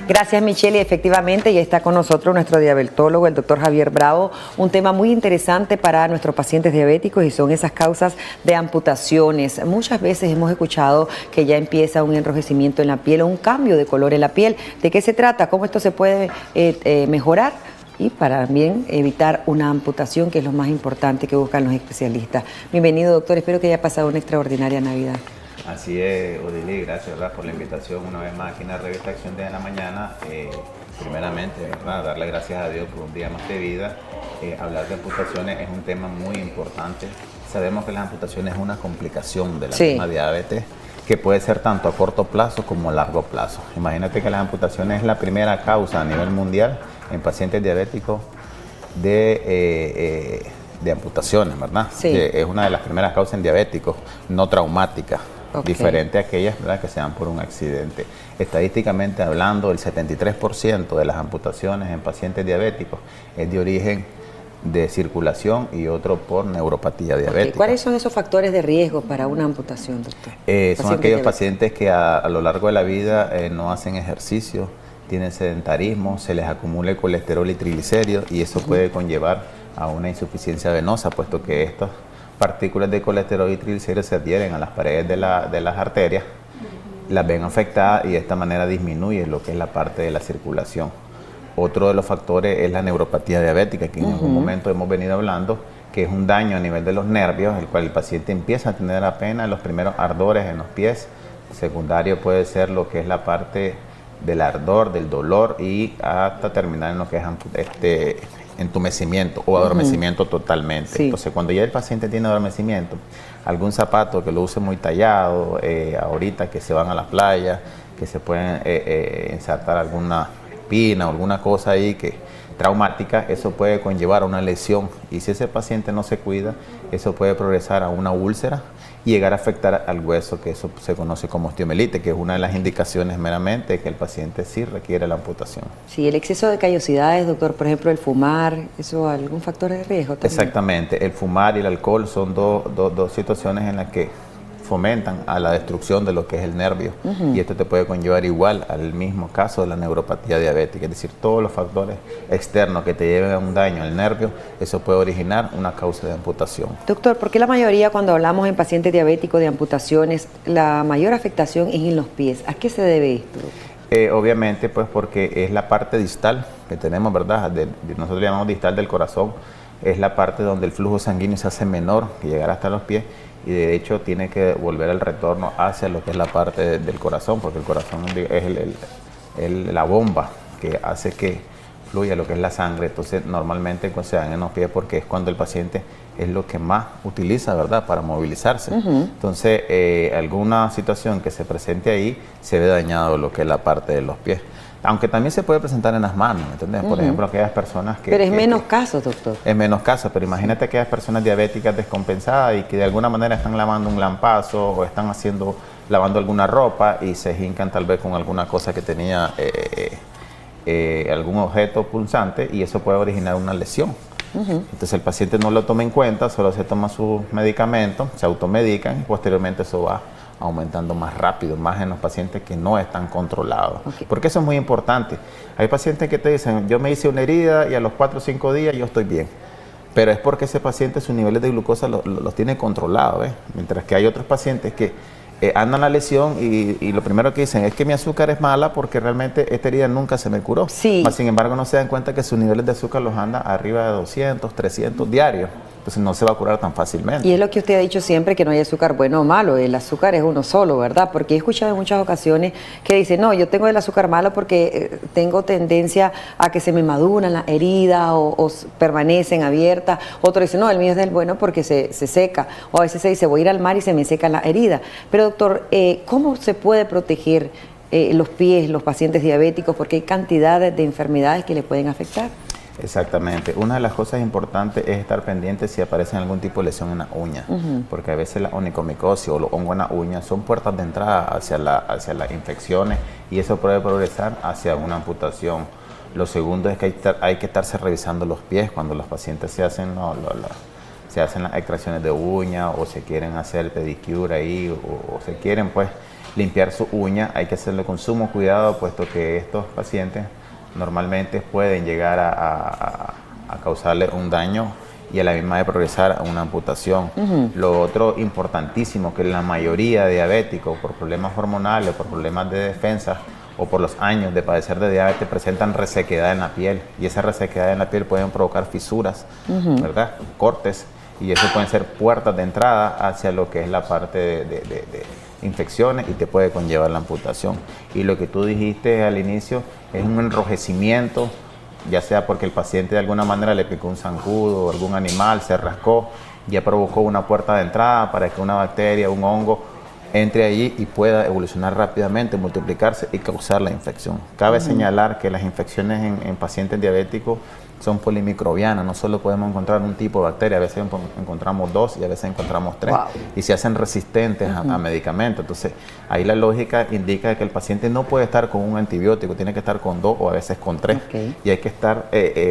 Gracias, Michelle, y efectivamente ya está con nosotros nuestro diabetólogo, el doctor Javier Bravo, un tema muy interesante para nuestros pacientes diabéticos y son esas causas de amputaciones. Muchas veces hemos escuchado que ya empieza un enrojecimiento en la piel o un cambio de color en la piel. ¿De qué se trata? ¿Cómo esto se puede mejorar? Y para también evitar una amputación, que es lo más importante que buscan los especialistas. Bienvenido, doctor. Espero que haya pasado una extraordinaria Navidad. Así es, Odile, gracias, ¿verdad?, por la invitación una vez más aquí en la revista Acción de la Mañana. Primeramente, ¿verdad?, darle gracias a Dios por un día más de vida. Hablar de amputaciones es un tema muy importante. Sabemos que las amputaciones es una complicación de la misma diabetes, que puede ser tanto a corto plazo como a largo plazo. Imagínate que las amputaciones es la primera causa a nivel mundial en pacientes diabéticos de amputaciones, ¿verdad? Sí. Es una de las primeras causas en diabéticos no traumáticas, diferente a aquellas, ¿verdad?, que se dan por un accidente. Estadísticamente hablando, el 73% de las amputaciones en pacientes diabéticos es de origen de circulación y otro por neuropatía diabética. ¿Cuáles son esos factores de riesgo para una amputación, doctor? Son aquellos pacientes que a lo largo de la vida no hacen ejercicio, tienen sedentarismo, se les acumula el colesterol y triglicéridos y eso puede conllevar a una insuficiencia venosa, puesto que estas partículas de colesterol y triglicéridos se adhieren a las paredes de las arterias, las ven afectadas y de esta manera disminuye lo que es la parte de la circulación. Otro de los factores es la neuropatía diabética, que en algún momento hemos venido hablando, que es un daño a nivel de los nervios, el cual el paciente empieza a tener apenas los primeros ardores en los pies. Secundario puede ser lo que es la parte del ardor, del dolor y hasta terminar en lo que es entumecimiento o adormecimiento totalmente. Sí. Entonces, cuando ya el paciente tiene adormecimiento, algún zapato que lo use muy tallado, ahorita que se van a la playa, que se pueden insertar alguna espina o alguna cosa ahí que traumática, eso puede conllevar a una lesión y si ese paciente no se cuida, eso puede progresar a una úlcera y llegar a afectar al hueso, que eso se conoce como osteomielitis, que es una de las indicaciones meramente que el paciente sí requiere la amputación. Sí, el exceso de callosidades, doctor, por ejemplo, el fumar, ¿eso es algún factor de riesgo también? Exactamente, el fumar y el alcohol son dos situaciones en las que fomentan a la destrucción de lo que es el nervio y esto te puede conllevar igual al mismo caso de la neuropatía diabética, es decir, todos los factores externos que te lleven a un daño al nervio, eso puede originar una causa de amputación. Doctor, ¿por qué la mayoría cuando hablamos en pacientes diabéticos de amputaciones, la mayor afectación es en los pies? ¿A qué se debe esto? Obviamente, pues porque es la parte distal que tenemos, ¿verdad? Nosotros le llamamos distal del corazón, es la parte donde el flujo sanguíneo se hace menor, que llegará hasta los pies, y de hecho tiene que volver el retorno hacia lo que es la parte del corazón, porque el corazón es la bomba que hace que fluya lo que es la sangre. Entonces normalmente se dan en los pies porque es cuando el paciente es lo que más utiliza, ¿verdad?, para movilizarse. Entonces alguna situación que se presente ahí se ve dañado lo que es la parte de los pies. Aunque también se puede presentar en las manos, ¿entendés? Por ejemplo, aquellas personas que... Pero es menos casos, doctor. Es menos casos, pero imagínate aquellas personas diabéticas descompensadas y que de alguna manera están lavando un lampazo o están lavando alguna ropa y se hincan tal vez con alguna cosa que tenía algún objeto punzante y eso puede originar una lesión. Entonces el paciente no lo toma en cuenta, solo se toma sus medicamentos, se automedican y posteriormente eso va aumentando más rápido, más en los pacientes que no están controlados. Porque eso es muy importante. Hay pacientes que te dicen, yo me hice una herida y a los 4 o 5 días yo estoy bien. Pero es porque ese paciente sus niveles de glucosa los tiene controlados, ¿ves? Mientras que hay otros pacientes que andan la lesión y lo primero que dicen es que mi azúcar es mala porque realmente esta herida nunca se me curó. Sí. Mas, sin embargo, no se dan cuenta que sus niveles de azúcar los andan arriba de 200, 300 diarios. Entonces no se va a curar tan fácilmente. Y es lo que usted ha dicho siempre, que no hay azúcar bueno o malo, el azúcar es uno solo, ¿verdad? Porque he escuchado en muchas ocasiones que dicen, no, yo tengo el azúcar malo porque tengo tendencia a que se me maduran las heridas o permanecen abiertas. Otro dice, no, el mío es del bueno porque se seca. O a veces se dice, voy a ir al mar y se me secan las heridas. Pero doctor, ¿cómo se puede proteger los pies, los pacientes diabéticos? Porque hay cantidades de enfermedades que le pueden afectar. Exactamente. Una de las cosas importantes es estar pendiente si aparece algún tipo de lesión en la uña, porque a veces la onicomicosis o los hongos en la uña son puertas de entrada hacia las infecciones y eso puede progresar hacia una amputación. Lo segundo es que hay que estarse revisando los pies cuando los pacientes se hacen las extracciones de uña o se quieren hacer pedicure ahí o se quieren pues limpiar su uña, hay que hacerlo con sumo cuidado, puesto que estos pacientes normalmente pueden llegar a causarle un daño y a la misma vez progresar a una amputación. Lo otro importantísimo, que la mayoría de diabéticos, por problemas hormonales, por problemas de defensa o por los años de padecer de diabetes, presentan resequedad en la piel, y esa resequedad en la piel pueden provocar fisuras, ¿verdad? Cortes, y eso pueden ser puertas de entrada hacia lo que es la parte de infecciones, y te puede conllevar la amputación. Y lo que tú dijiste al inicio es un enrojecimiento, ya sea porque el paciente de alguna manera le picó un zancudo o algún animal, se rascó, ya provocó una puerta de entrada para que una bacteria, un hongo entre allí y pueda evolucionar rápidamente, multiplicarse y causar la infección. Cabe señalar que las infecciones en pacientes diabéticos son polimicrobianas, no solo podemos encontrar un tipo de bacteria, a veces encontramos 2 y a veces encontramos 3, y se hacen resistentes a medicamentos. Entonces ahí la lógica indica que el paciente no puede estar con un antibiótico, tiene que estar con 2 o a veces con 3, y hay que estar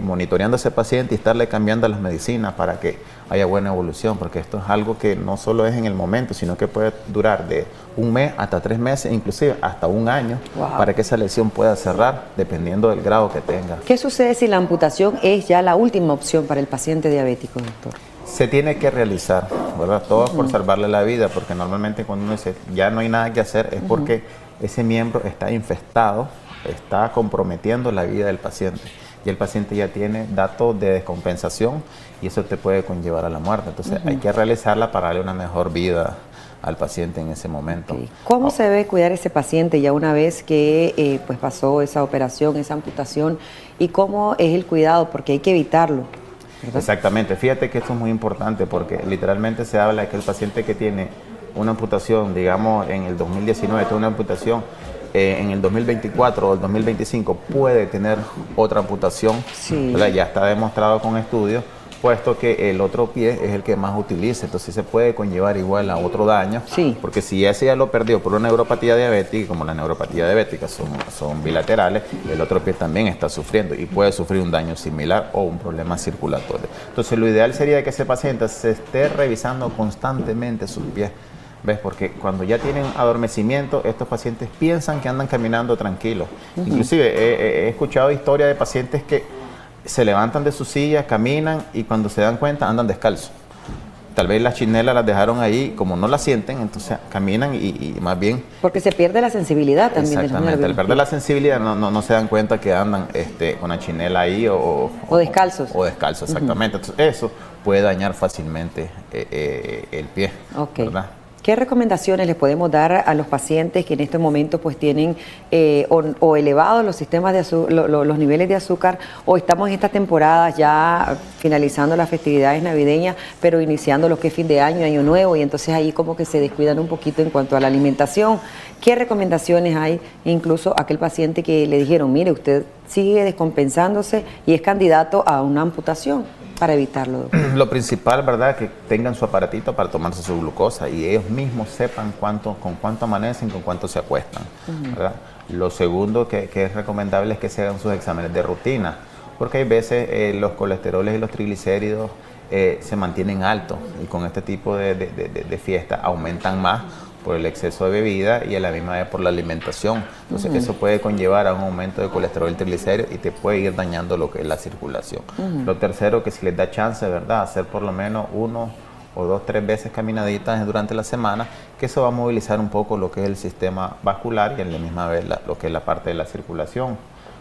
monitoreando a ese paciente y estarle cambiando las medicinas para que haya buena evolución, porque esto es algo que no solo es en el momento, sino que puede durar de 1 mes hasta 3 meses, inclusive hasta 1 año, para que esa lesión pueda cerrar, dependiendo del grado que tenga. ¿Qué sucede si la amputación es ya la última opción para el paciente diabético, doctor? Se tiene que realizar, ¿verdad? Todo por salvarle la vida, porque normalmente cuando uno dice ya no hay nada que hacer, es porque ese miembro está infestado, está comprometiendo la vida del paciente, y el paciente ya tiene datos de descompensación, y eso te puede conllevar a la muerte. Entonces hay que realizarla para darle una mejor vida al paciente en ese momento. ¿Cómo se debe cuidar ese paciente ya una vez que pues pasó esa operación, esa amputación, y cómo es el cuidado? Porque hay que evitarlo, ¿verdad? Exactamente. Fíjate que esto es muy importante, porque literalmente se habla de que el paciente que tiene una amputación, digamos en el 2019, tiene una amputación, en el 2024 o el 2025 puede tener otra amputación, ¿verdad? Ya está demostrado con estudios, puesto que el otro pie es el que más utiliza, entonces se puede conllevar igual a otro daño, porque si ese ya lo perdió por una neuropatía diabética, y como las neuropatías diabéticas son bilaterales, el otro pie también está sufriendo y puede sufrir un daño similar o un problema circulatorio. Entonces lo ideal sería que ese paciente se esté revisando constantemente sus pies, ¿ves? Porque cuando ya tienen adormecimiento, estos pacientes piensan que andan caminando tranquilos. Inclusive he escuchado historias de pacientes que se levantan de su silla, caminan, y cuando se dan cuenta andan descalzos. Tal vez las chinelas las dejaron ahí, como no las sienten, entonces caminan y más bien... Porque se pierde la sensibilidad también. Exactamente, al perder la sensibilidad no se dan cuenta que andan con la chinela ahí o descalzos. O descalzos, exactamente. Entonces eso puede dañar fácilmente el pie, ¿verdad? ¿Qué recomendaciones les podemos dar a los pacientes que en este momento pues tienen o elevados los sistemas de los niveles de azúcar, o estamos en esta temporada ya finalizando las festividades navideñas, pero iniciando lo que es fin de año, año nuevo, y entonces ahí como que se descuidan un poquito en cuanto a la alimentación? ¿Qué recomendaciones hay incluso a aquel paciente que le dijeron, mire, usted sigue descompensándose y es candidato a una amputación, para evitarlo, doctor? Lo principal, ¿verdad?, que tengan su aparatito para tomarse su glucosa y ellos mismos sepan con cuánto amanecen, con cuánto se acuestan, ¿verdad? Lo segundo que es recomendable es que se hagan sus exámenes de rutina, porque hay veces los colesteroles y los triglicéridos se mantienen altos, y con este tipo de fiesta aumentan más por el exceso de bebida y a la misma vez por la alimentación. Entonces eso puede conllevar a un aumento de colesterol y triglicéridos y te puede ir dañando lo que es la circulación. Lo tercero, que si les da chance, ¿verdad?, hacer por lo menos 1 o 2, 3 veces caminaditas durante la semana, que eso va a movilizar un poco lo que es el sistema vascular y a la misma vez lo que es la parte de la circulación,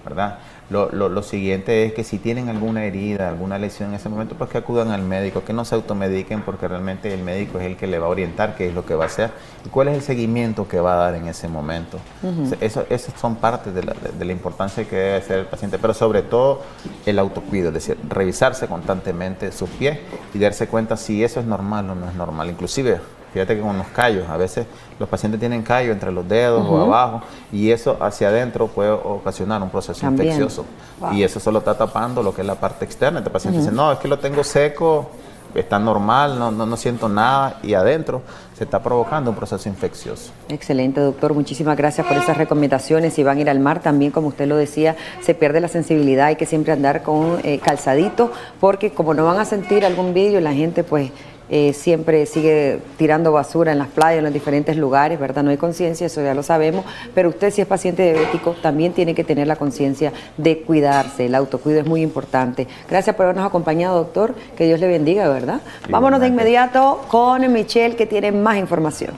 ¿verdad? Lo siguiente es que si tienen alguna herida, alguna lesión en ese momento, pues que acudan al médico, que no se automediquen, porque realmente el médico es el que le va a orientar qué es lo que va a hacer y cuál es el seguimiento que va a dar en ese momento. Esas son partes de la importancia que debe hacer el paciente, pero sobre todo el autocuido, es decir, revisarse constantemente sus pies y darse cuenta si eso es normal o no es normal. Inclusive, fíjate que con los callos, a veces los pacientes tienen callos entre los dedos o abajo, y eso hacia adentro puede ocasionar un proceso infeccioso. Y eso solo está tapando lo que es la parte externa. Este paciente dice, no, es que lo tengo seco, está normal, no siento nada, y adentro se está provocando un proceso infeccioso. Excelente, doctor. Muchísimas gracias por esas recomendaciones. Si van a ir al mar también, como usted lo decía, se pierde la sensibilidad, hay que siempre andar con calzadito, porque como no van a sentir algún vidrio, la gente pues siempre sigue tirando basura en las playas, en los diferentes lugares, ¿verdad? No hay conciencia, eso ya lo sabemos, pero usted si es paciente diabético también tiene que tener la conciencia de cuidarse, el autocuido es muy importante. Gracias por habernos acompañado, doctor, que Dios le bendiga, ¿verdad? Vámonos de inmediato con Michelle, que tiene más información.